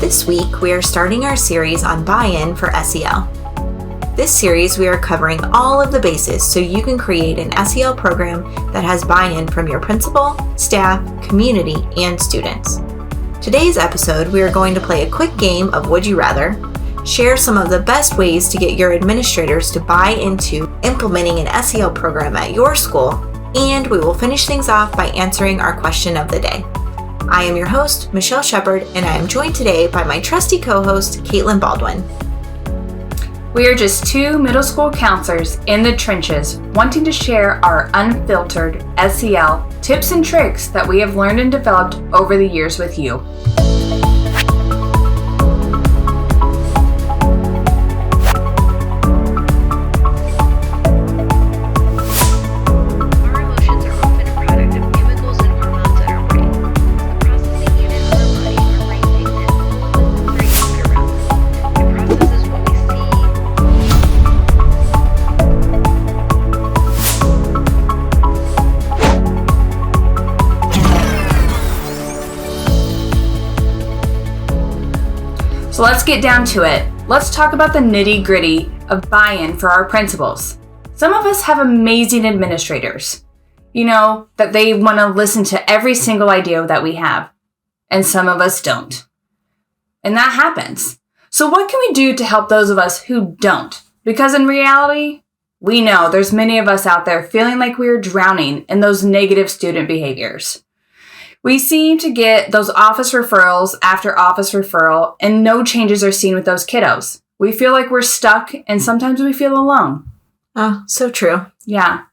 This week, we are starting our series on buy-in for SEL. This series, we are covering all of the bases so you can create an SEL program that has buy-in from your principal, staff, community, and students. Today's episode, we are going to play a quick game of Would You Rather, share some of the best ways to get your administrators to buy into implementing an SEL program at your school, and we will finish things off by answering our question of the day. I am your host, Michelle Shepard, and I am joined today by my trusty co-host, Caitlin Baldwin. We are just two middle school counselors in the trenches wanting to share our unfiltered SEL tips and tricks that we have learned and developed over the years with you. So let's get down to it. Let's talk about the nitty-gritty of buy-in for our principals. Some of us have amazing administrators, that they want to listen to every single idea that we have, and some of us don't. And that happens. So what can we do to help those of us who don't? Because in reality, we know there's many of us out there feeling like we're drowning in those negative student behaviors. We seem to get those office referrals after office referral, and no changes are seen with those kiddos. We feel like we're stuck, and sometimes we feel alone. Oh, so true. Yeah.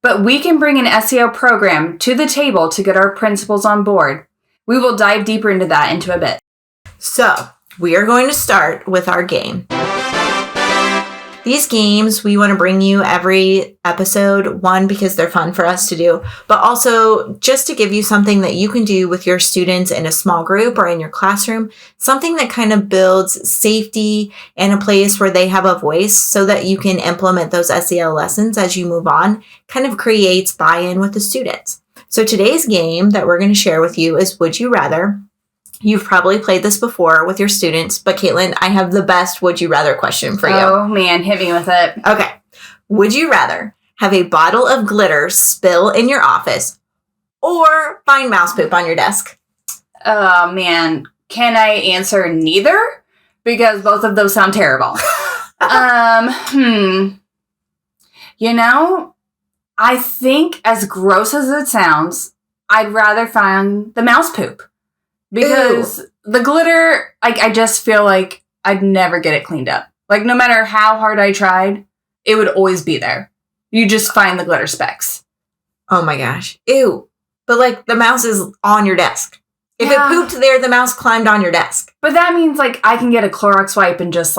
But we can bring an SEL program to the table to get our principals on board. We will dive deeper into that into a bit. So, we are going to start with our game. These games, we want to bring you every episode, one, because they're fun for us to do, but also just to give you something that you can do with your students in a small group or in your classroom, something that kind of builds safety and a place where they have a voice so that you can implement those SEL lessons as you move on, kind of creates buy-in with the students. So today's game that we're going to share with you is Would You Rather. You've probably played this before with your students, but Caitlin, I have the best would you rather question for you. Oh man, hit me with it. Okay. Would you rather have a bottle of glitter spill in your office or find mouse poop on your desk? Oh man, can I answer neither? Because both of those sound terrible. I think as gross as it sounds, I'd rather find the mouse poop. Because the glitter, I just feel like I'd never get it cleaned up. Like, no matter how hard I tried, it would always be there. You just find the glitter specks. Oh my gosh. Ew. But, the mouse is on your desk. If it pooped there, the mouse climbed on your desk. But that means, I can get a Clorox wipe and just,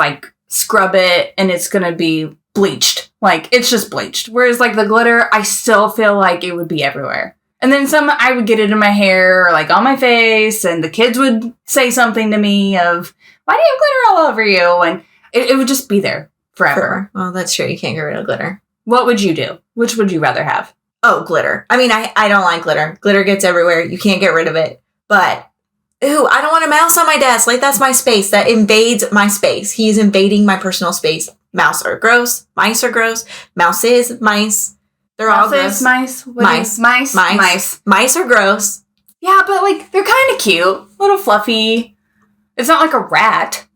scrub it, and it's gonna be bleached. It's just bleached. Whereas, the glitter, I still feel like it would be everywhere. And then I would get it in my hair or on my face, and the kids would say something to me of, why do you have glitter all over you? And it would just be there forever. Well, that's true. You can't get rid of glitter. What would you do? Which would you rather have? Oh, glitter. I mean, I don't like glitter. Glitter gets everywhere. You can't get rid of it. But, I don't want a mouse on my desk. That's my space. That invades my space. He is invading my personal space. Mouse are gross. Mice are gross. Mouses, mice. They're all gross. Mice. Mice. Mice are gross. Yeah, but they're kind of cute. Little fluffy. It's not like a rat.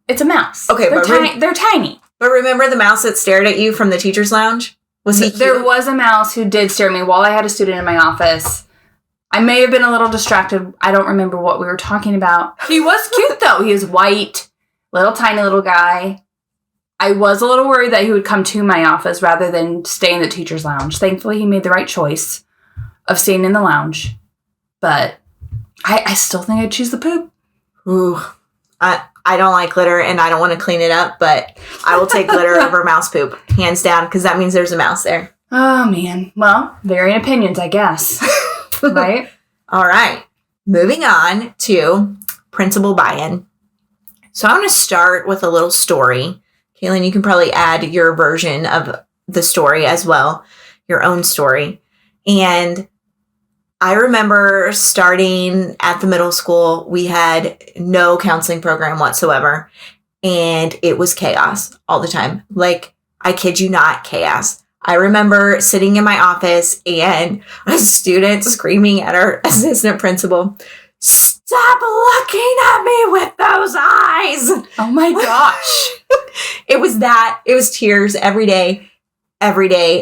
It's a mouse. Okay, they're tiny. But remember the mouse that stared at you from the teacher's lounge? Was he cute? There was a mouse who did stare at me while I had a student in my office. I may have been a little distracted. I don't remember what we were talking about. He was cute, though. He was white, tiny little guy. I was a little worried that he would come to my office rather than stay in the teacher's lounge. Thankfully, he made the right choice of staying in the lounge. But I still think I'd choose the poop. Ooh, I don't like glitter, and I don't want to clean it up, but I will take glitter over mouse poop, hands down, because that means there's a mouse there. Oh, man. Well, varying opinions, I guess. Right? All right. Moving on to principal buy-in. So I want to start with a little story. Caitlin, you can probably add your version of the story as well, your own story. And I remember starting at the middle school, we had no counseling program whatsoever. And it was chaos all the time. Like, I kid you not, chaos. I remember sitting in my office and a student screaming at our assistant principal, "Stop looking at me with those eyes." Oh my gosh. It was tears every day,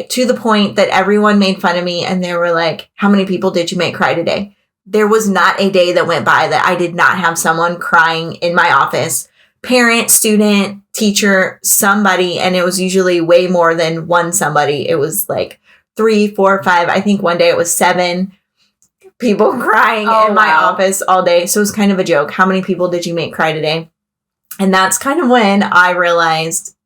to the point that everyone made fun of me and they were like, "How many people did you make cry today?" There was not a day that went by that I did not have someone crying in my office. Parent, student, teacher, somebody, and it was usually way more than one somebody. It was like 3, 4, 5. I think one day it was 7 people crying in my office all day. So it was kind of a joke. How many people did you make cry today? And that's kind of when I realized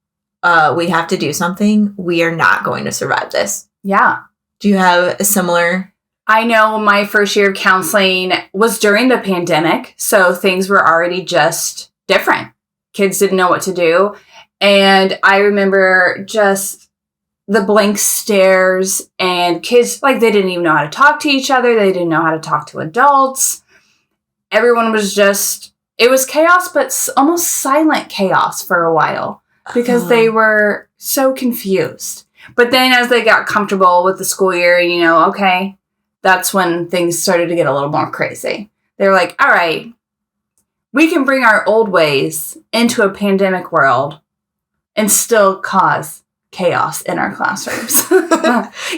we have to do something. We are not going to survive this. Yeah. Do you have a similar? I know my first year of counseling was during the pandemic, so things were already just different. Kids didn't know what to do. And I remember just the blank stares and kids, like, they didn't even know how to talk to each other. They didn't know how to talk to adults. Everyone was just, it was chaos, but almost silent chaos for a while because they were so confused. But then as they got comfortable with the school year, okay, that's when things started to get a little more crazy. They're like, all right, we can bring our old ways into a pandemic world and still cause chaos in our classrooms.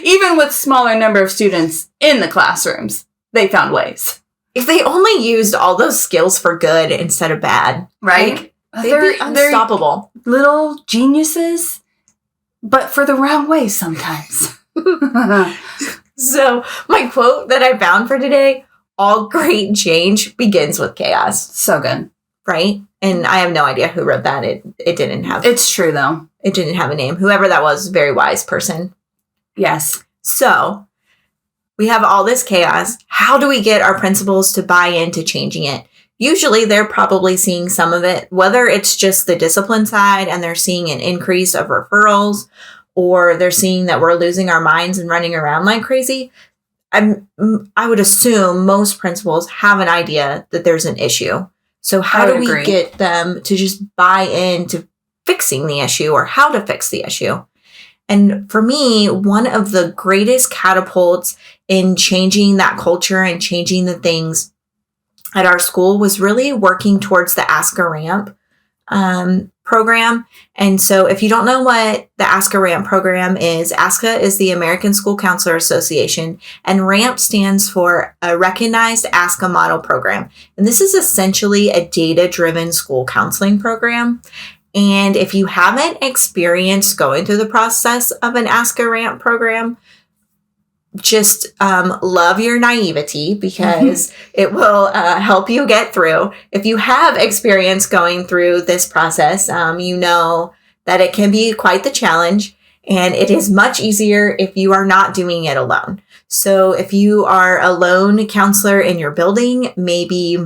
Even with smaller number of students in the classrooms, they found ways. If they only used all those skills for good instead of bad, right? They'd be unstoppable. They're little geniuses, but for the wrong way sometimes. So my quote that I found for today, all great change begins with chaos. So good. Right? And I have no idea who wrote that. It didn't have... It's true, though. It didn't have a name. Whoever that was, very wise person. Yes. So, we have all this chaos. How do we get our principals to buy into changing it? Usually, they're probably seeing some of it, whether it's just the discipline side and they're seeing an increase of referrals, or they're seeing that we're losing our minds and running around like crazy. I would assume most principals have an idea that there's an issue. So how do we get them to just buy into fixing the issue or how to fix the issue? And for me, one of the greatest catapults in changing that culture and changing the things at our school was really working towards the Ask a Ramp program. And so if you don't know what the Ask a Ramp program is, ASCA is the American School Counselor Association, and RAMP stands for a Recognized ASCA Model Program. And this is essentially a data-driven school counseling program. And if you haven't experienced going through the process of an Ask a Ramp program, just love your naivety because it will help you get through. If you have experience going through this process, you know that it can be quite the challenge, and it is much easier if you are not doing it alone. So if you are a lone counselor in your building, maybe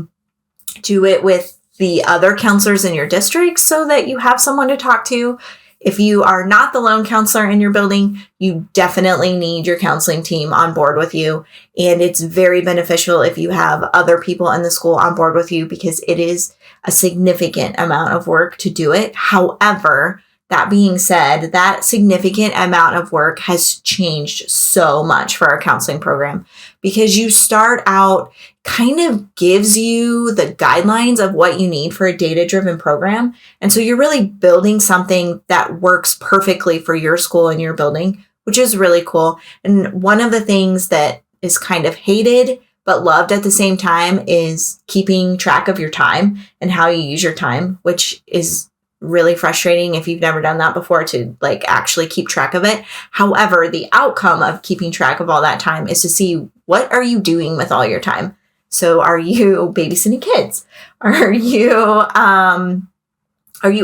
do it with the other counselors in your district so that you have someone to talk to. If you are not the lone counselor in your building, you definitely need your counseling team on board with you. And it's very beneficial if you have other people in the school on board with you because it is a significant amount of work to do it. However, that being said, that significant amount of work has changed so much for our counseling program because you start out kind of gives you the guidelines of what you need for a data-driven program. And so you're really building something that works perfectly for your school and your building, which is really cool. And one of the things that is kind of hated but loved at the same time is keeping track of your time and how you use your time, which is really frustrating if you've never done that before to like actually keep track of it. However, the outcome of keeping track of all that time is to see what are you doing with all your time. So are you babysitting kids? Are you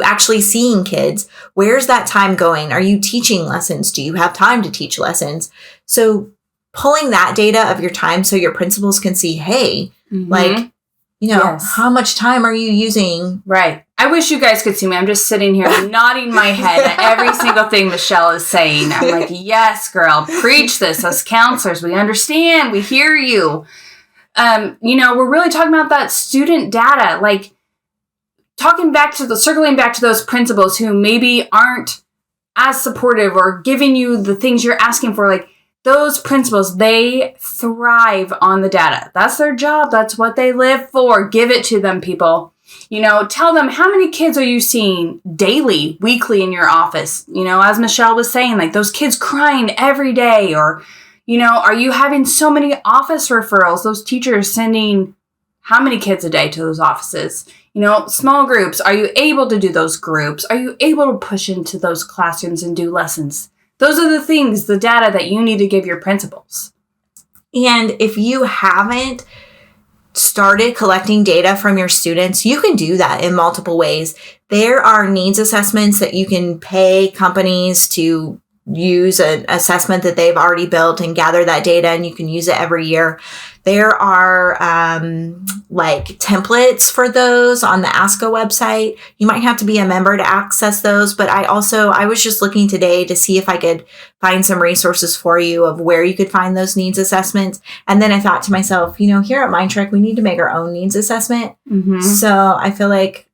actually seeing kids? Where's that time going? Are you teaching lessons? Do you have time to teach lessons? So pulling that data of your time so your principals can see, hey, like, you know, how much time are you using? Right. I I wish you guys could see me. I'm just sitting here nodding my head at every single thing Michelle is saying. I'm like, yes, girl, preach this. Us counselors, we understand. We hear you. We're really talking about that student data, like circling back to those principals who maybe aren't as supportive or giving you the things you're asking for. Like those principals, they thrive on the data. That's their job. That's what they live for. Give it to them, people. Tell them, how many kids are you seeing daily, weekly in your office? As Michelle was saying, like those kids crying every day, or, are you having so many office referrals? Those teachers sending how many kids a day to those offices? Small groups. Are you able to do those groups? Are you able to push into those classrooms and do lessons? Those are the things, the data that you need to give your principals. And if you haven't started collecting data from your students, you can do that in multiple ways. There are needs assessments that you can pay companies to use an assessment that they've already built and gather that data, and you can use it every year. There are templates for those on the ASCA website. You might have to be a member to access those, but I was just looking today to see if I could find some resources for you of where you could find those needs assessments. And then I thought to myself, here at Mindtrek, we need to make our own needs assessment. Mm-hmm. So I feel like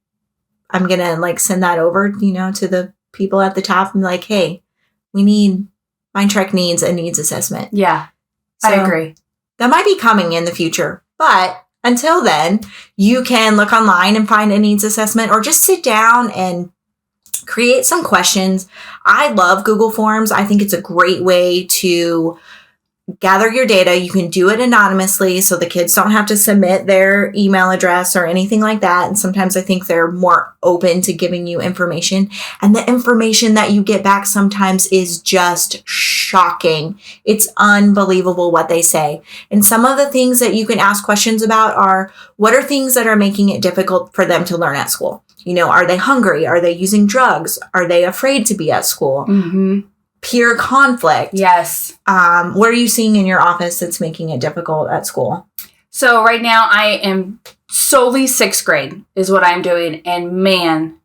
I'm going to send that over, to the people at the top and be like, hey, we need, Mindtrek needs a needs assessment. Yeah, so I agree. That might be coming in the future. But until then, you can look online and find a needs assessment, or just sit down and create some questions. I love Google Forms. I think it's a great way to gather your data. You can do it anonymously, so the kids don't have to submit their email address or anything like that. And sometimes I think they're more open to giving you information. And the information that you get back sometimes is just shocking. It's unbelievable what they say. And some of the things that you can ask questions about are, what are things that are making it difficult for them to learn at school? Are they hungry? Are they using drugs? Are they afraid to be at school? Mm-hmm. Peer conflict. Yes. What are you seeing in your office that's making it difficult at school? So right now I am solely 6th grade is what I'm doing. And man,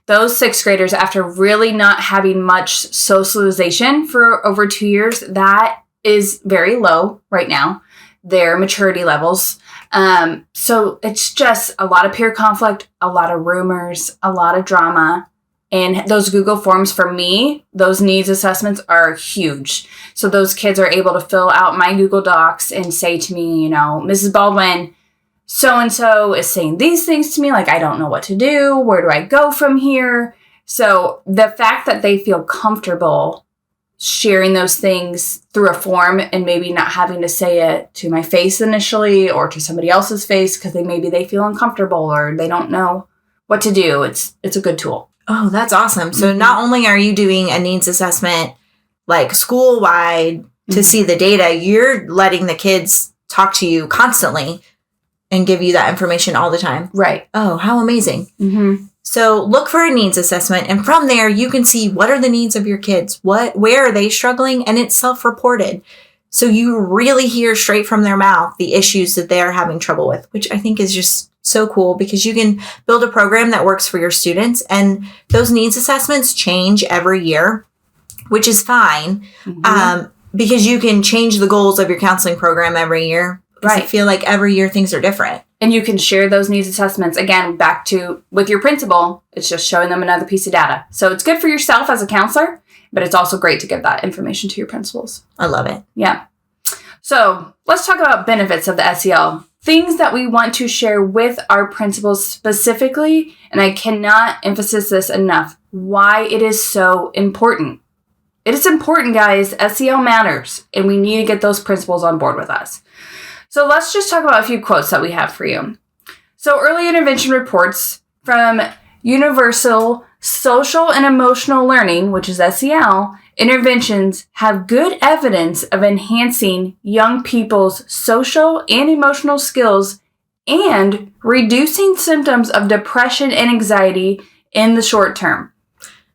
those 6th graders, after really not having much socialization for over 2 years, that is very low right now, their maturity levels. So it's just a lot of peer conflict, a lot of rumors, a lot of drama. And those Google Forms, for me, those needs assessments are huge. So those kids are able to fill out my Google Docs and say to me, Mrs. Baldwin, so-and-so is saying these things to me. Like, I don't know what to do. Where do I go from here? So the fact that they feel comfortable sharing those things through a form and maybe not having to say it to my face initially or to somebody else's face because they feel uncomfortable or they don't know what to do. It's a good tool. Oh, that's awesome. So not only are you doing a needs assessment school-wide to see the data, you're letting the kids talk to you constantly and give you that information all the time. Right. Oh, how amazing. Mm-hmm. So look for a needs assessment, and from there you can see what are the needs of your kids, where are they struggling, and it's self-reported. So you really hear straight from their mouth the issues that they're having trouble with, which I think is just so cool, because you can build a program that works for your students, and those needs assessments change every year, which is fine, because you can change the goals of your counseling program every year. Right. I feel like every year things are different. And you can share those needs assessments, again, back to with your principal. It's just showing them another piece of data. So it's good for yourself as a counselor, but it's also great to give that information to your principals. I love it. Yeah. So let's talk about benefits of the SEL. Things that we want to share with our principals specifically, and I cannot emphasize this enough, why it is so important. It is important, guys. SEL matters, and we need to get those principals on board with us. So let's just talk about a few quotes that we have for you. So early intervention reports from Universal Social and Emotional Learning, which is SEL, interventions have good evidence of enhancing young people's social and emotional skills and reducing symptoms of depression and anxiety in the short term.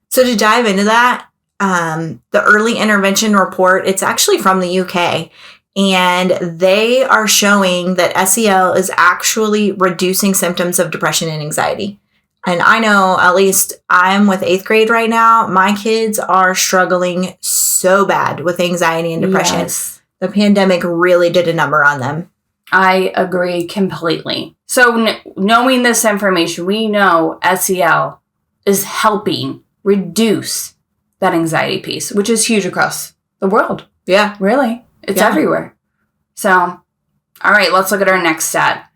So to dive into that, the early intervention report, it's actually from the UK, and they are showing that SEL is actually reducing symptoms of depression and anxiety. And I know, at least I'm with 8th grade right now, my kids are struggling so bad with anxiety and depression. Yes. The pandemic really did a number on them. I agree completely. So knowing this information, we know SEL is helping reduce that anxiety piece, which is huge across the world. Yeah. Really. It's everywhere. So, all right, let's look at our next stat.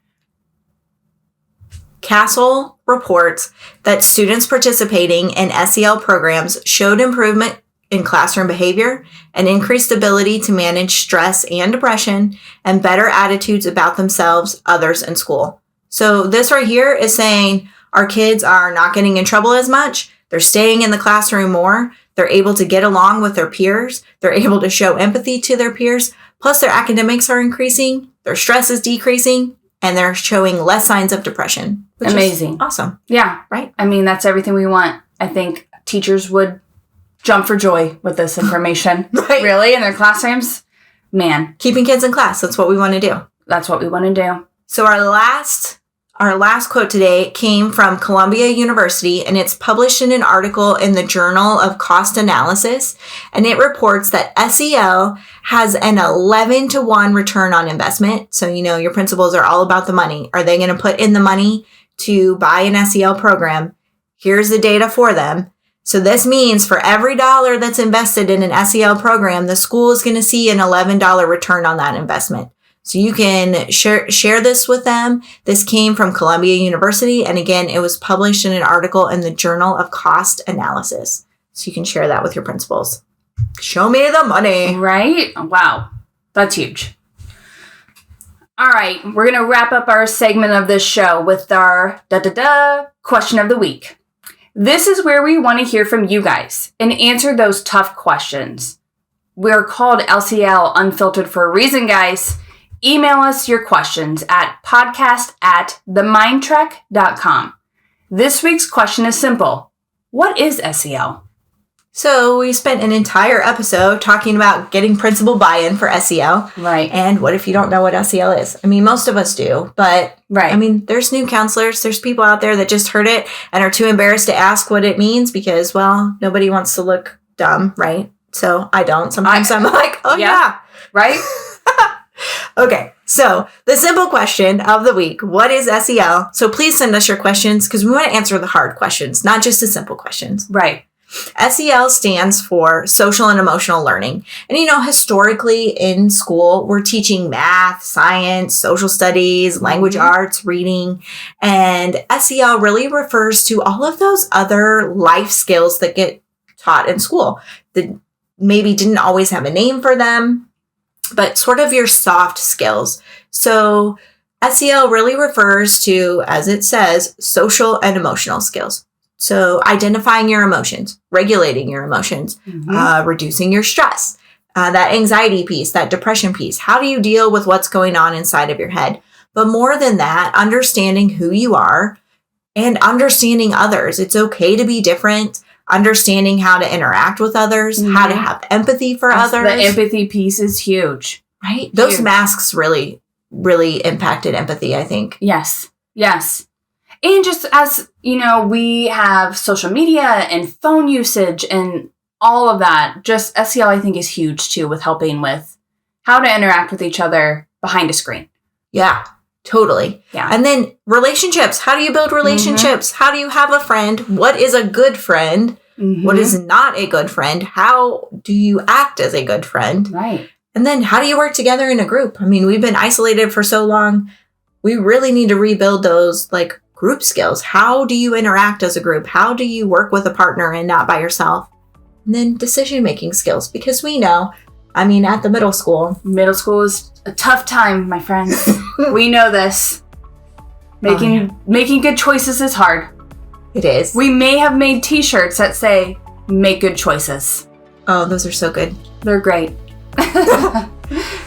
Castle reports that students participating in SEL programs showed improvement in classroom behavior, an increased ability to manage stress and depression, and better attitudes about themselves, others, and school. So this right here is saying our kids are not getting in trouble as much. They're staying in the classroom more. They're able to get along with their peers. They're able to show empathy to their peers. Plus, their academics are increasing. Their stress is decreasing. And they're showing less signs of depression. Which Amazing. Is awesome. Yeah. Right? I mean, that's everything we want. I think teachers would jump for joy with this information. Right. Really? In their classrooms? Man. Keeping kids in class. That's what we want to do. That's what we want to do. So our last quote today came from Columbia University, and it's published in an article in the Journal of Cost Analysis. And it reports that SEL has an 11-to-1 return on investment. So, your principals are all about the money. Are they going to put in the money to buy an SEL program? Here's the data for them. So this means for every dollar that's invested in an SEL program, the school is going to see an $11 return on that investment. So you can share this with them. This came from Columbia University. And again, it was published in an article in the Journal of Cost Analysis. So you can share that with your principals. Show me the money. Right? Wow. That's huge. All right. We're going to wrap up our segment of this show with our question of the week. This is where we want to hear from you guys and answer those tough questions. We're called LCL Unfiltered for a reason, guys. Email us your questions at podcast@themindtrek.com. This week's question is simple. What is SEL? So we spent an entire episode talking about getting principal buy-in for SEL. Right. And what if you don't know what SEL is? I mean, most of us do, but right. I mean, there's new counselors. There's people out there that just heard it and are too embarrassed to ask what it means because, well, nobody wants to look dumb, right? So I don't. Sometimes I'm like, oh yeah. Right? Okay, so the simple question of the week, what is SEL? So please send us your questions because we want to answer the hard questions, not just the simple questions. Right. SEL stands for social and emotional learning. And historically in school, we're teaching math, science, social studies, language arts, reading. And SEL really refers to all of those other life skills that get taught in school that maybe didn't always have a name for them, but sort of your soft skills. So SEL really refers to, as it says, social and emotional skills. So identifying your emotions, regulating your emotions, reducing your stress, that anxiety piece, that depression piece. How do you deal with what's going on inside of your head? But more than that, understanding who you are and understanding others. It's okay to be different. Understanding how to interact with others, how to have empathy for others. The empathy piece is huge. Right? Those masks really, really impacted empathy, I think. Yes. Yes. And just as, we have social media and phone usage and all of that, just SEL, I think, is huge, too, with helping with how to interact with each other behind a screen. Yeah, totally. Yeah. And then relationships. How do you build relationships? How do you have a friend? What is a good friend? What is not a good friend? How do you act as a good friend? Right. And then how do you work together in a group? I mean, we've been isolated for so long. We really need to rebuild those group skills. How do you interact as a group? How do you work with a partner and not by yourself? And then decision-making skills, because we know, at the middle school. Middle school is a tough time, my friends. We know this. Making good choices is hard. It is. We may have made t-shirts that say, make good choices. Oh, those are so good. They're great.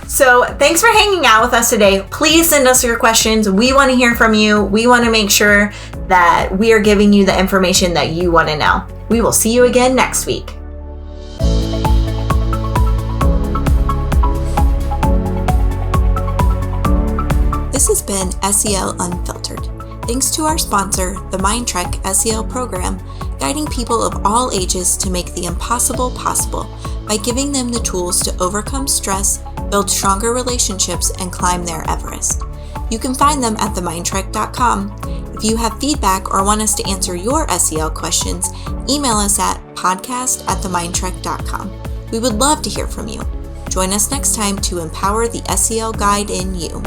So thanks for hanging out with us today. Please send us your questions. We want to hear from you. We want to make sure that we are giving you the information that you want to know. We will see you again next week. This has been SEL Unfiltered. Thanks to our sponsor, the Mindtrek SEL program, guiding people of all ages to make the impossible possible by giving them the tools to overcome stress, build stronger relationships, and climb their Everest. You can find them at themindtrek.com. If you have feedback or want us to answer your SEL questions, email us at podcast@themindtrek.com. We would love to hear from you. Join us next time to empower the SEL guide in you.